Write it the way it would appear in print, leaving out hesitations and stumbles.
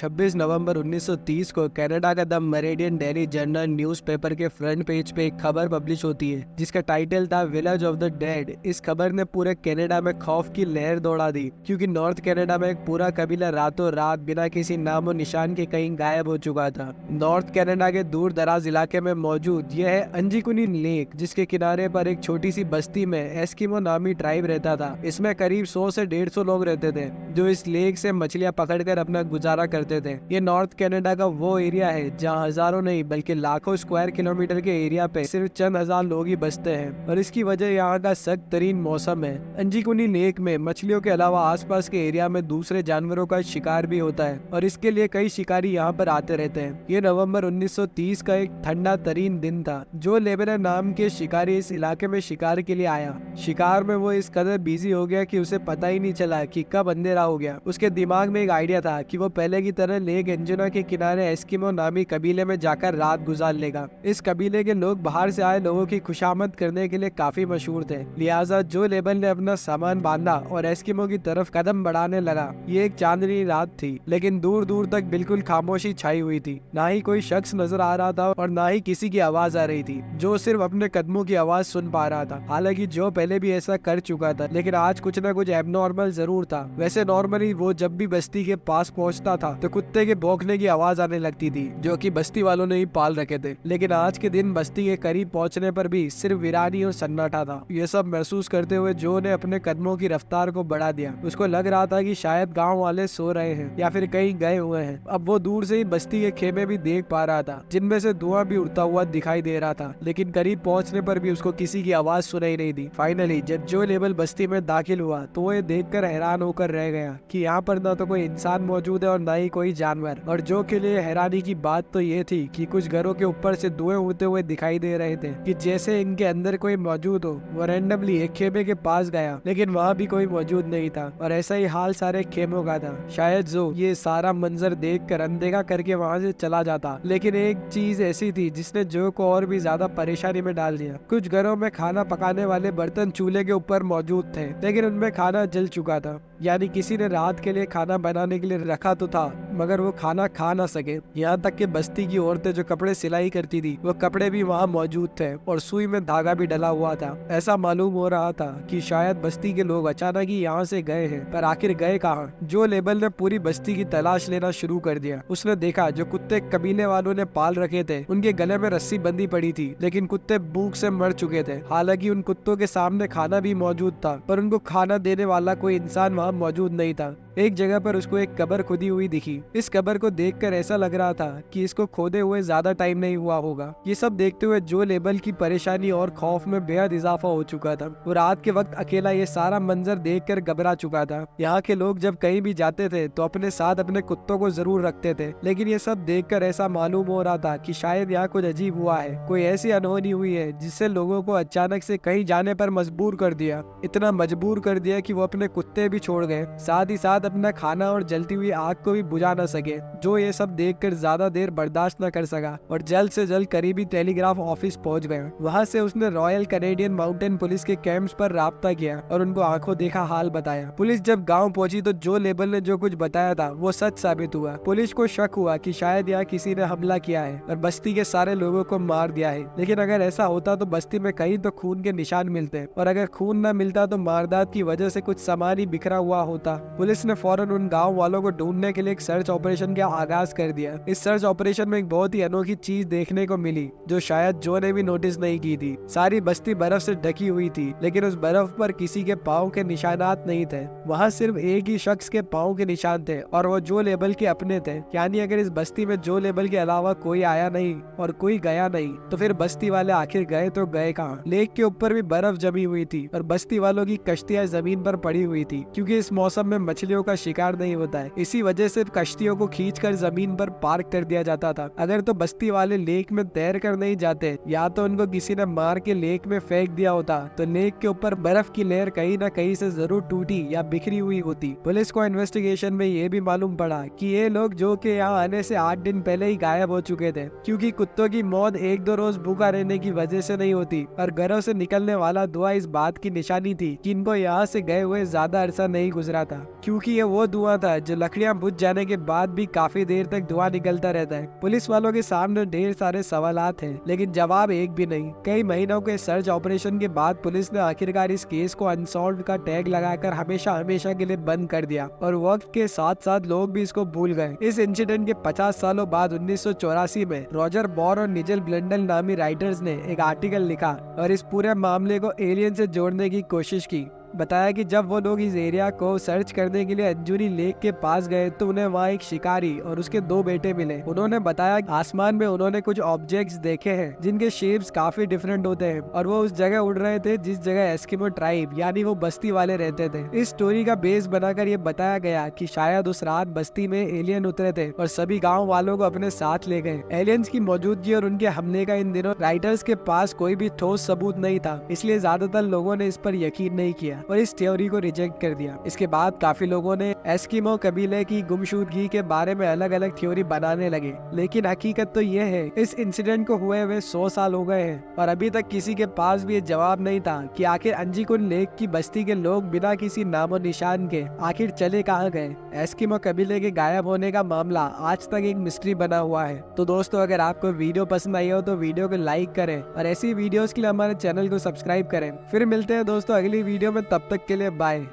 26 नवंबर 1930 को कनाडा का the meridian daily journal newspaper के फ्रंट पेज पे एक खबर पब्लिश होती है जिसका टाइटल था विलेज ऑफ द डेड। इस खबर ने पूरे कनाडा में खौफ की लहर दौड़ा दी क्योंकि नॉर्थ कनाडा में एक पूरा कबीला रातों रात बिना किसी नामो निशान के कहीं गायब हो चुका था। नॉर्थ कनाडा के दूर दराज इलाके में मौजूद यह है अंजिकुनी लेक, जिसके किनारे पर एक छोटी सी बस्ती में एस्किमो नामी ट्राइब रहता था। इसमें करीब 100 से 150 लोग रहते थे जो इस लेक से मछलियां पकड़कर अपना गुजारा करते थे। ये नॉर्थ कनाडा का वो एरिया है जहाँ हजारों नहीं बल्कि लाखों स्क्वायर किलोमीटर के एरिया पे सिर्फ चंद हजार लोग ही बसते हैं और इसकी वजह यहाँ का सख्त तरीन मौसम है। अंजिकुनी लेक में मछलियों के अलावा आसपास के एरिया में दूसरे जानवरों का शिकार भी होता है और इसके लिए कई शिकारी यहाँ पर आते रहते हैं। ये नवंबर 1930 का एक ठंडा तरीन दिन था। जो लेबनर नाम के शिकारी इस इलाके में शिकार के लिए आया। शिकार में वो इस कदर बिजी हो गया कि उसे पता ही नहीं चला कि कब अंधेरा हो गया। उसके दिमाग में एक आइडिया था कि वो पहले की तरह लेक एंजुना के किनारे एस्किमो नामी कबीले में जाकर रात गुजार लेगा। इस कबीले के लोग बाहर से आए लोगों की खुशामद करने के लिए काफी मशहूर थे। लिहाजा जो लेबल ने अपना सामान बांधा और एस्किमो की तरफ कदम बढ़ाने लगा। ये एक चांदनी रात थी लेकिन दूर दूर तक बिल्कुल खामोशी छाई हुई थी। ना ही कोई शख्स नजर आ रहा था और ना ही किसी की आवाज आ रही थी। जो सिर्फ अपने कदमों की आवाज सुन पा रहा था। हालांकि जो पहले भी ऐसा कर चुका था लेकिन आज कुछ न कुछ एबनॉर्मल जरूर था। वैसे नॉर्मली वो जब भी बस्ती के पास पहुंचता था तो कुत्ते के भौंकने की आवाज आने लगती थी जो कि बस्ती वालों ने ही पाल रखे थे। लेकिन आज के दिन बस्ती के करीब पहुंचने पर भी सिर्फ वीरानी और सन्नाटा था। ये सब महसूस करते हुए जो ने अपने कदमों की रफ्तार को बढ़ा दिया। उसको लग रहा था कि शायद गांव वाले सो रहे हैं या फिर कहीं गए हुए हैं। अब वो दूर से ही बस्ती के खेमे भी देख पा रहा था जिनमें से धुआं भी उड़ता हुआ दिखाई दे रहा था। लेकिन करीब पहुंचने पर भी उसको किसी की आवाज सुनाई नहीं दी। फाइनली जब जो लेबल बस्ती में दाखिल हुआ तो वो ये देखकर हैरान होकर रह गया कि यहाँ पर ना तो कोई इंसान मौजूद है और ना ही कोई जानवर। और जो के लिए हैरानी की बात तो ये थी कि कुछ घरों के ऊपर से धुएं उड़ते हुए दिखाई दे रहे थे कि जैसे इनके अंदर कोई मौजूद हो। वो रैंडमली एक खेमे के पास गया लेकिन वहाँ भी कोई मौजूद नहीं था और ऐसा ही हाल सारे खेमों का था। शायद जो ये सारा मंजर देख कर अनदेखा करके वहाँ से चला जाता। लेकिन एक चीज ऐसी थी जिसने जो को और भी ज्यादा परेशानी में डाल दिया। कुछ घरों में खाना पकाने वाले बर्तन चूल्हे के ऊपर मौजूद थे लेकिन उनमें खाना जल चुका था। यानी किसी ने रात के लिए खाना बनाने के लिए रखा तो था मगर वो खाना खा ना सके। यहाँ तक कि बस्ती की औरतें जो कपड़े सिलाई करती थी वो कपड़े भी वहाँ मौजूद थे और सुई में धागा भी डला हुआ था। ऐसा मालूम हो रहा था कि शायद बस्ती के लोग अचानक ही यहाँ से गए हैं, पर आखिर गए कहाँ। जो लेबल ने पूरी बस्ती की तलाश लेना शुरू कर दिया। उसने देखा जो कुत्ते कबीले वालों ने पाल रखे थे उनके गले में रस्सी बंधी पड़ी थी लेकिन कुत्ते भूख से मर चुके थे। हालांकि उन कुत्तों के सामने खाना भी मौजूद था पर उनको खाना देने वाला कोई इंसान वहाँ मौजूद नहीं था। एक जगह पर उसको एक कब्र खुदी हुई दिखी। इस कब्र को देखकर ऐसा लग रहा था कि इसको खोदे हुए ज्यादा टाइम नहीं हुआ होगा। ये सब देखते हुए जो लेबल की परेशानी और खौफ में बेहद इजाफा हो चुका था। वो रात के वक्त अकेला ये सारा मंजर देखकर घबरा चुका था। यहाँ के लोग जब कहीं भी जाते थे तो अपने साथ अपने कुत्तों को जरूर रखते थे लेकिन ये सब देखकर ऐसा मालूम हो रहा था कि शायद यहाँ कुछ अजीब हुआ है। कोई ऐसी अनहोनी हुई है जिससे लोगों को अचानक से कहीं जाने पर मजबूर कर दिया। इतना मजबूर कर दिया कि वो अपने कुत्ते भी छोड़ गए, साथ ही साथ अपना खाना और जलती हुई आग को भी बुझा न सके। जो ये सब देखकर ज्यादा देर बर्दाश्त न कर सका और जल्द से जल्द करीबी टेलीग्राफ ऑफिस पहुंच गया। वहां से उसने रॉयल कैनेडियन माउंटेन पुलिस के कैंप्स पर राब्ता किया और उनको आंखों देखा हाल बताया। पुलिस जब गांव पहुंची तो जो लेबल ने जो कुछ बताया था वो सच साबित हुआ। पुलिस को शक हुआ कि शायद यहाँ किसी ने हमला किया है और बस्ती के सारे लोगों को मार दिया है। लेकिन अगर ऐसा होता तो बस्ती में कहीं तो खून के निशान मिलते और अगर खून न मिलता तो वारदात की वजह से कुछ सामान ही बिखरा हुआ होता। पुलिस ने फौरन उन गांव वालों को ढूंढने के लिए एक सर्च ऑपरेशन का आगाज कर दिया। इस सर्च ऑपरेशन में एक बहुत ही अनोखी चीज देखने को मिली जो शायद जो ने भी नोटिस नहीं की थी। सारी बस्ती बर्फ से ढकी हुई थी लेकिन उस बर्फ पर किसी के पाँव के निशानात नहीं थे। वहाँ सिर्फ एक ही शख्स के पाँव के निशान थे और वो जो लेबल के अपने थे। यानी अगर इस बस्ती में जो लेबल के अलावा कोई आया नहीं और कोई गया नहीं तो फिर बस्ती वाले आखिर गए तो गए कहाँ। लेक के ऊपर भी बर्फ जमी हुई थी और बस्ती वालों की कश्तियां जमीन पर पड़ी हुई थी क्योंकि इस मौसम में मछलियों का शिकार नहीं होता है। इसी वजह से कश्तियों को खींचकर जमीन पर पार्क कर दिया जाता था। अगर तो बस्ती वाले लेक में तैर कर नहीं जाते या तो उनको किसी ने मार के लेक में फेंक दिया होता तो लेक के ऊपर बर्फ की लेयर कहीं न कहीं से जरूर टूटी या बिखरी हुई होती। पुलिस को इन्वेस्टिगेशन में ये भी मालूम पड़ा कि ये लोग जो कि यहाँ आने से 8 दिन पहले ही गायब हो चुके थे क्योंकि कुत्तों की मौत 1-2 रोज भूखा रहने की वजह से नहीं होती और घरों से निकलने वाला धुआं इस बात की निशानी थी कि इनको यहाँ से गए हुए ज्यादा अरसा नहीं गुजरा था क्योंकि क्योंकि ये वो धुआं था जो लकड़ियां बुझ जाने के बाद भी काफी देर तक धुआं निकलता रहता है। पुलिस वालों के सामने ढेर सारे सवालात हैं, लेकिन जवाब एक भी नहीं। कई महीनों के सर्च ऑपरेशन के बाद पुलिस ने आखिरकार इस केस को अनसॉल्व्ड का टैग लगाकर हमेशा हमेशा के लिए बंद कर दिया और वक्त के साथ साथ लोग भी इसको भूल गए। इस इंसिडेंट के 50 सालों बाद 1984 में रॉजर बॉर और निजल ब्लेंडल नामी राइटर्स ने एक आर्टिकल लिखा और इस पूरे मामले को एलियन से जोड़ने की कोशिश की। बताया कि जब वो लोग इस एरिया को सर्च करने के लिए अंजुनी लेक के पास गए तो उन्हें वहाँ एक शिकारी और उसके 2 बेटे मिले। उन्होंने बताया कि आसमान में उन्होंने कुछ ऑब्जेक्ट्स देखे हैं जिनके शेप्स काफी डिफरेंट होते हैं और वो उस जगह उड़ रहे थे जिस जगह एस्किमो ट्राइब यानी वो बस्ती वाले रहते थे। इस स्टोरी का बेस बनाकर ये बताया गया कि शायद उस रात बस्ती में एलियन उतरे थे और सभी गाँव वालों को अपने साथ ले गए। एलियंस की मौजूदगी और उनके हमले का इन दिनों राइटर्स के पास कोई भी ठोस सबूत नहीं था, इसलिए ज्यादातर लोगों ने इस पर यकीन नहीं किया और इस थ्योरी को रिजेक्ट कर दिया। इसके बाद काफी लोगों ने एस्किमो कबीले की गुमशुदगी के बारे में अलग अलग थ्योरी बनाने लगे, लेकिन हकीकत तो यह है इस इंसिडेंट को हुए 100 साल हो गए हैं और अभी तक किसी के पास भी ये जवाब नहीं था कि आखिर अंजीकुन लेक की बस्ती के लोग बिना किसी नामो निशान के आखिर चले कहाँ गए। एस्किमो कबीले के गायब होने का मामला आज तक एक मिस्ट्री बना हुआ है। तो दोस्तों, अगर आपको वीडियो पसंद आई हो तो वीडियो को लाइक करें और ऐसी वीडियोस के लिए हमारे चैनल को सब्सक्राइब करें। फिर मिलते हैं दोस्तों अगली वीडियो में, तब तक के लिए बाय।